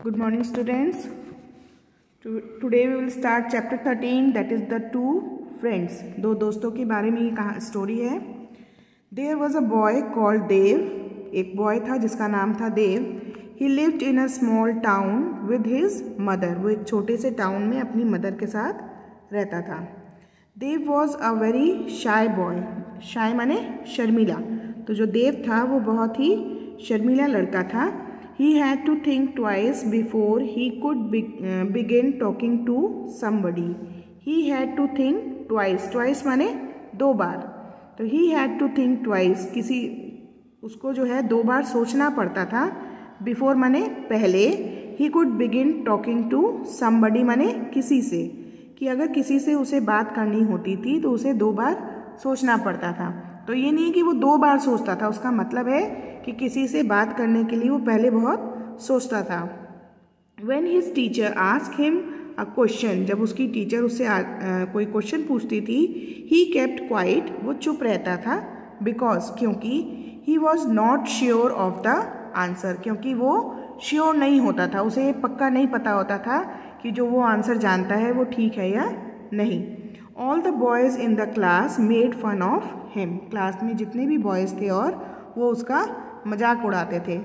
Good morning, students. Today we will start chapter 13, that is the two friends. दो दोस्तों के बारे में ये स्टोरी है. There was a boy called Dev. एक बॉय था जिसका नाम था देव. He lived in a small town with his mother. वो एक छोटे से टाउन में अपनी मदर के साथ रहता था. Dev was a very shy boy. Shy माने शर्मीला. तो जो देव था वो बहुत ही शर्मीला लड़का था. He had to think twice before he could begin talking to somebody. He had to think twice. Twice माने दो बार. तो he had to think twice. उसको जो है दो बार सोचना पड़ता था. Before माने पहले. He could begin talking to somebody माने किसी से. कि अगर किसी से उसे बात करनी होती थी तो उसे दो बार सोचना पड़ता था. तो ये नहीं कि वो दो बार सोचता था, उसका मतलब है कि किसी से बात करने के लिए वो पहले बहुत सोचता था. When his teacher asked him a question, जब उसकी टीचर उससे कोई क्वेश्चन पूछती थी, he kept quiet, वो चुप रहता था. Because क्योंकि he was not sure of the answer, क्योंकि वो श्योर नहीं होता था, उसे पक्का नहीं पता होता था कि जो वो आंसर जानता है वो ठीक है या नहीं. All the boys in the class made fun of him. Class में जितने भी बॉयज़ थे और वो उसका मजाक उड़ाते थे.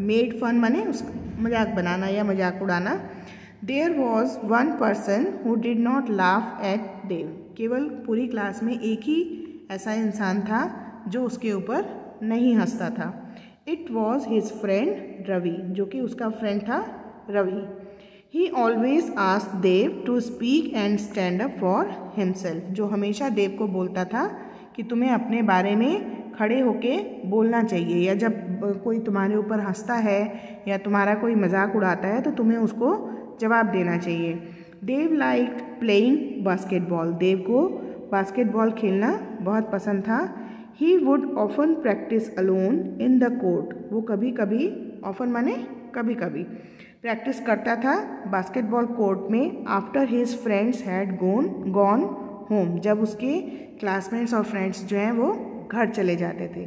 Made fun माने उसका मजाक बनाना या मजाक उड़ाना. There was one person who did not laugh at Dev. केवल पूरी क्लास में एक ही ऐसा इंसान था जो उसके ऊपर नहीं हंसता था. It was his friend Ravi, जो कि उसका फ्रेंड था Ravi. He always asked Dev to speak and stand up for himself. जो हमेशा देव को बोलता था कि तुम्हें अपने बारे में खड़े होके बोलना चाहिए, या जब कोई तुम्हारे ऊपर हंसता है या तुम्हारा कोई मजाक उड़ाता है तो तुम्हें उसको जवाब देना चाहिए. Dev liked playing basketball. देव को बास्केटबॉल खेलना बहुत पसंद था. He would often practice alone in the court. वो कभी कभी, often माने कभी कभी, प्रैक्टिस करता था बास्केटबॉल कोर्ट में. After his friends had gone home, जब उसके क्लासमेट्स और फ्रेंड्स जो हैं वो घर चले जाते थे.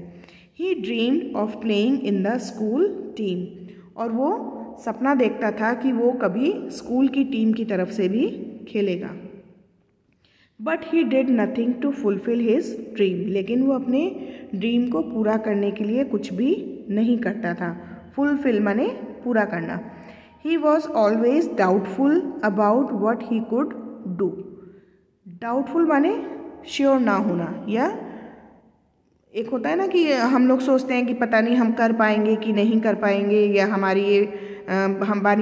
He dreamed of playing in the school team, और वो सपना देखता था कि वो कभी स्कूल की टीम की तरफ से भी खेलेगा. But he did nothing to fulfil his dream, लेकिन वो अपने ड्रीम को पूरा करने के लिए कुछ भी नहीं करता था. फुलफिल माने पूरा करना. He was always doubtful about what he could do. Doubtful माने श्योर ना होना, या एक होता है ना कि हम लोग सोचते हैं कि पता नहीं हम कर पाएंगे कि नहीं कर पाएंगे, या हमारी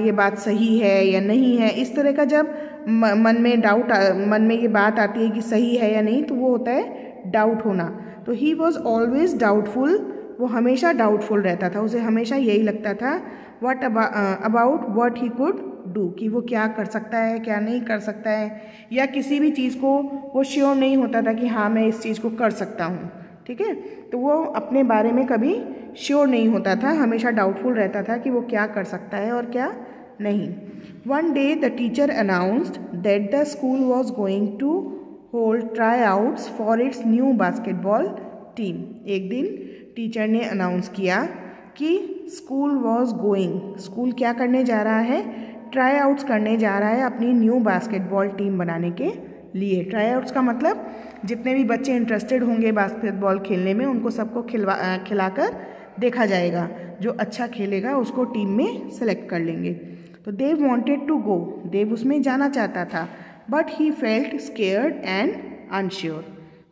ये बात सही है या नहीं है. इस तरह का जब मन में ये बात आती है कि सही है या नहीं, तो वो होता है डाउट होना. तो he was always doubtful, वो हमेशा डाउटफुल रहता था. उसे हमेशा यही लगता था about what he could do, कि वो क्या कर सकता है क्या नहीं कर सकता है, या किसी भी चीज़ को वो श्योर नहीं होता था कि हाँ मैं इस चीज़ को कर सकता हूँ. ठीक है, तो वो अपने बारे में कभी श्योर नहीं होता था, हमेशा डाउटफुल रहता था कि वो क्या कर सकता है और क्या नहीं. One day the teacher announced that the school was going to hold try outs for its new basketball team. एक दिन टीचर ने अनाउंस किया कि स्कूल क्या करने जा रहा है, ट्राई आउट्स करने जा रहा है अपनी न्यू बास्केटबॉल टीम बनाने के लिए. ट्राई आउट्स का मतलब जितने भी बच्चे इंटरेस्टेड होंगे बास्केटबॉल खेलने में उनको सबको खिलाकर देखा जाएगा. जो अच्छा खेलेगा उसको टीम में सेलेक्ट कर लेंगे. तो देव वांटेड टू गो, देव उसमें जाना चाहता था. But he felt scared and unsure.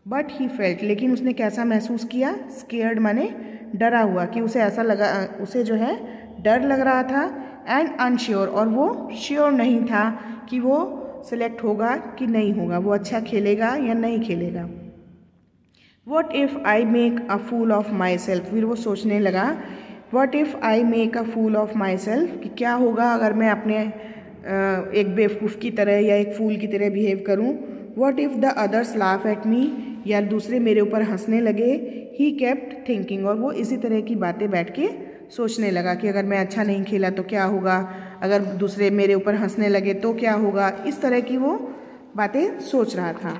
But he felt, लेकिन उसने कैसा महसूस किया, स्केयर्ड माने डरा हुआ, कि उसे ऐसा लगा, उसे जो है डर लग रहा था. एंड अनश्योर, और वो श्योर नहीं था कि वो सिलेक्ट होगा कि नहीं होगा, वो अच्छा खेलेगा या नहीं खेलेगा. What if I make a fool of myself, फिर वो सोचने लगा what if I make a fool of myself, कि क्या होगा अगर मैं अपने एक बेवकूफ़ की तरह या एक फूल की तरह बिहेव करूं. What if the others laugh at me, या दूसरे मेरे ऊपर हंसने लगे. ही केप्ट थिंकिंग, और वो इसी तरह की बातें बैठ के सोचने लगा कि अगर मैं अच्छा नहीं खेला तो क्या होगा, अगर दूसरे मेरे ऊपर हंसने लगे तो क्या होगा. इस तरह की वो बातें सोच रहा था.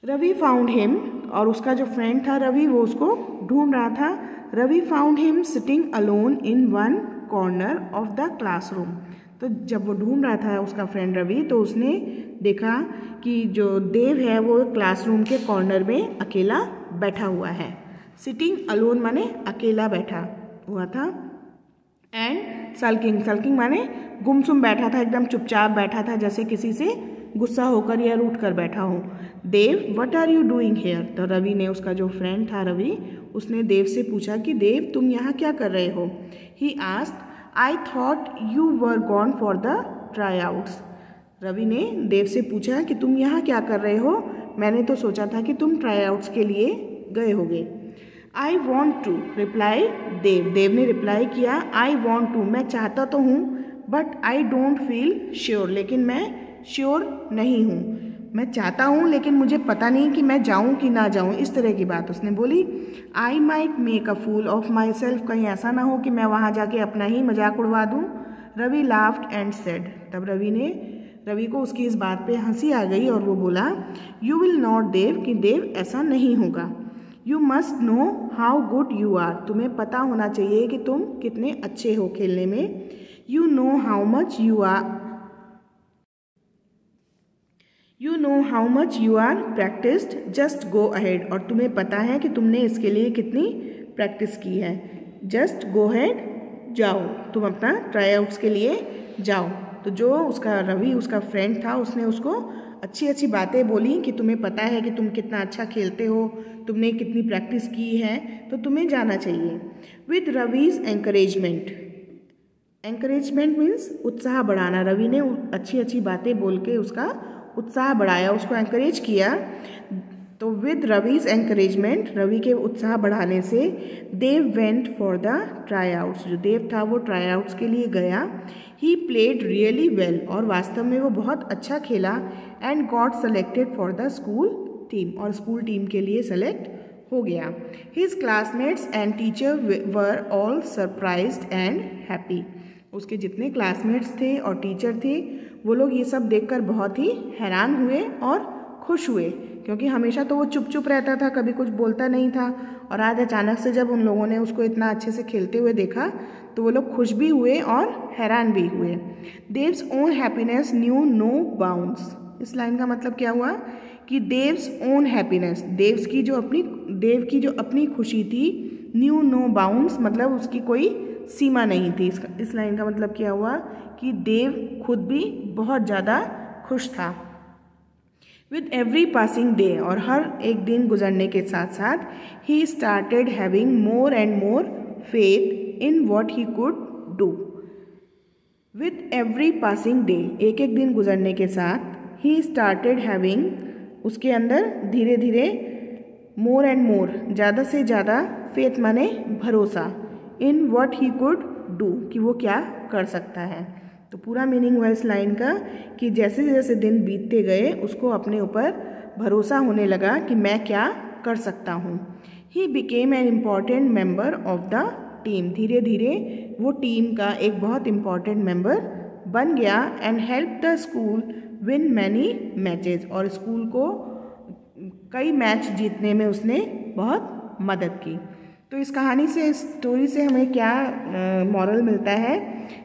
रवि फाउंड हिम, और उसका जो फ्रेंड था रवि, वो उसको ढूंढ रहा था. Ravi found him sitting alone in one corner of the classroom. तो जब वो ढूंढ रहा था उसका फ्रेंड रवि, तो उसने देखा कि जो देव है वो क्लासरूम के कॉर्नर में अकेला बैठा हुआ है। सिटिंग अलोन माने अकेला बैठा हुआ था। एंड सल्किंग, सल्किंग माने गुमसुम बैठा था, एकदम चुपचाप बैठा था, जैसे किसी से गुस्सा होकर या रूठ कर बैठा हो। Dev what are you doing here? तो रवि ने, उसका जो फ्रेंड था रवि, उसने देव से पूछा कि देव तुम यहाँ क्या कर रहे हो? He asked I thought you were gone for the try outs. Ravi ने देव से पूछा कि तुम यहाँ क्या कर रहे हो? मैंने तो सोचा था कि तुम ट्राई आउट्स के लिए गए होगे। आई वॉन्ट टू, रिप्लाई देव। देव ने रिप्लाई किया आई वॉन्ट टू, मैं चाहता तो हूँ, but I don't feel sure, लेकिन मैं श्योर नहीं हूँ। मैं चाहता हूँ लेकिन मुझे पता नहीं कि मैं जाऊँ कि ना जाऊँ, इस तरह की बात उसने बोली। I might make a fool of myself, कहीं ऐसा ना हो कि मैं वहाँ जाके अपना ही मजाक उड़वा दूँ। रवि लाफ्ड एंड सेड, तब रवि को उसकी इस बात पे हंसी आ गई और वो बोला यू विल नॉट देव, कि देव ऐसा नहीं होगा। You must know how good you are, तुम्हें पता होना चाहिए कि तुम कितने अच्छे हो खेलने में। You know how much you are practised, just go ahead, और तुम्हें पता है कि तुमने इसके लिए कितनी प्रैक्टिस की है। जस्ट गो अहेड, जाओ, तुम अपना ट्राई आउट्स के लिए जाओ। तो जो उसका रवि, उसका फ्रेंड था, उसने उसको अच्छी अच्छी बातें बोली कि तुम्हें पता है कि तुम कितना अच्छा खेलते हो, तुमने कितनी प्रैक्टिस की है, तो तुम्हें जाना चाहिए। With Ravi's encouragement, encouragement means उत्साह बढ़ाना। रवि ने अच्छी अच्छी बातें बोल के उसका उत्साह बढ़ाया, उसको एंकरेज किया। तो विद रवीज एंकरेजमेंट, रवि के उत्साह बढ़ाने से, Dev went for the try outs, जो देव था वो ट्राई आउट्स के लिए गया। ही प्लेड रियली वेल, और वास्तव में वो बहुत अच्छा खेला। And got selected for the school team, और स्कूल टीम के लिए सेलेक्ट हो गया। His classmates and teacher were all surprised and happy, उसके जितने क्लासमेट्स थे और टीचर थे वो लोग ये सब देखकर बहुत ही हैरान हुए और खुश हुए, क्योंकि हमेशा तो वो चुप चुप रहता था, कभी कुछ बोलता नहीं था, और आज अचानक से जब उन लोगों ने उसको इतना अच्छे से खेलते हुए देखा तो वो लोग खुश भी हुए और हैरान भी हुए। Dev's own happiness knew no bounds, इस लाइन का मतलब क्या हुआ कि देव्स ओन हैप्पीनेस, देव की जो अपनी खुशी थी, न्यू नो बाउंड्स मतलब उसकी कोई सीमा नहीं थी। इस लाइन का मतलब क्या हुआ कि देव खुद भी बहुत ज़्यादा खुश था। विद एवरी पासिंग डे, और हर एक दिन गुजरने के साथ साथ, he started having more and more faith in what he could do. With every passing day, एक एक दिन गुजरने के साथ, ही स्टार्टेड हैविंग, उसके अंदर धीरे धीरे, मोर एंड मोर, ज़्यादा से ज़्यादा, फेथ माने भरोसा, in what he could do, कि वो क्या कर सकता है। तो पूरा मीनिंग हुआ इस लाइन का कि जैसे जैसे दिन बीतते गए उसको अपने ऊपर भरोसा होने लगा कि मैं क्या कर सकता हूँ। He became an important member of the team, धीरे धीरे वो टीम का एक बहुत इम्पॉर्टेंट मेंबर बन गया। And help the school win many matches, और स्कूल को कई मैच जीतने में उसने बहुत मदद की। तो इस कहानी से, इस स्टोरी से हमें क्या मॉरल मिलता है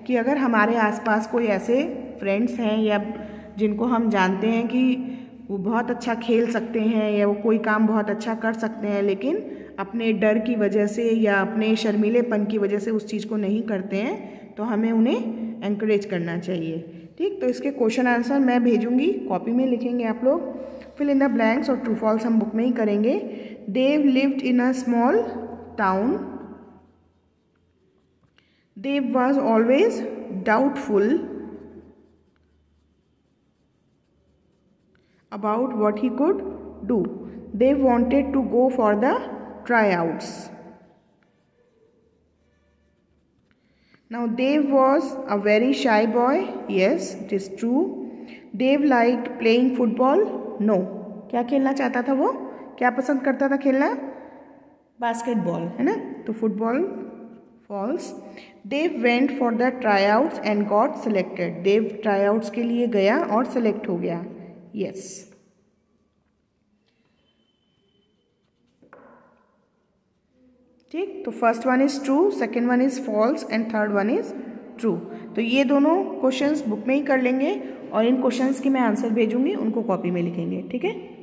कि अगर हमारे आसपास कोई ऐसे फ्रेंड्स हैं या जिनको हम जानते हैं कि वो बहुत अच्छा खेल सकते हैं या वो कोई काम बहुत अच्छा कर सकते हैं, लेकिन अपने डर की वजह से या अपने शर्मीलेपन की वजह से उस चीज़ को नहीं करते हैं, तो हमें उन्हें एंकरेज करना चाहिए। ठीक, तो इसके क्वेश्चन आंसर मैं भेजूंगी, कॉपी में लिखेंगे आप लोग। फिल इन द ब्लैंक्स और ट्रू फॉल्स हम बुक में ही करेंगे। Dev lived in a small town. Dev was always doubtful about what he could do. Dev wanted to go for the tryouts. Now Dev was a very shy boy. Yes, it is true. Dev liked playing football. No. क्या खेलना चाहता था वो? क्या पसंद करता था खेलना? बास्केटबॉल, है ना, तो football falls. Dev went for the try outs and got selected, Dev try outs के लिए गया और सेलेक्ट हो गया। यस। ठीक। तो first one is true, second one is false and third one is true. तो ये दोनों क्वेश्चंस बुक में ही कर लेंगे और इन क्वेश्चंस की मैं आंसर भेजूंगी, उनको कॉपी में लिखेंगे। ठीक है।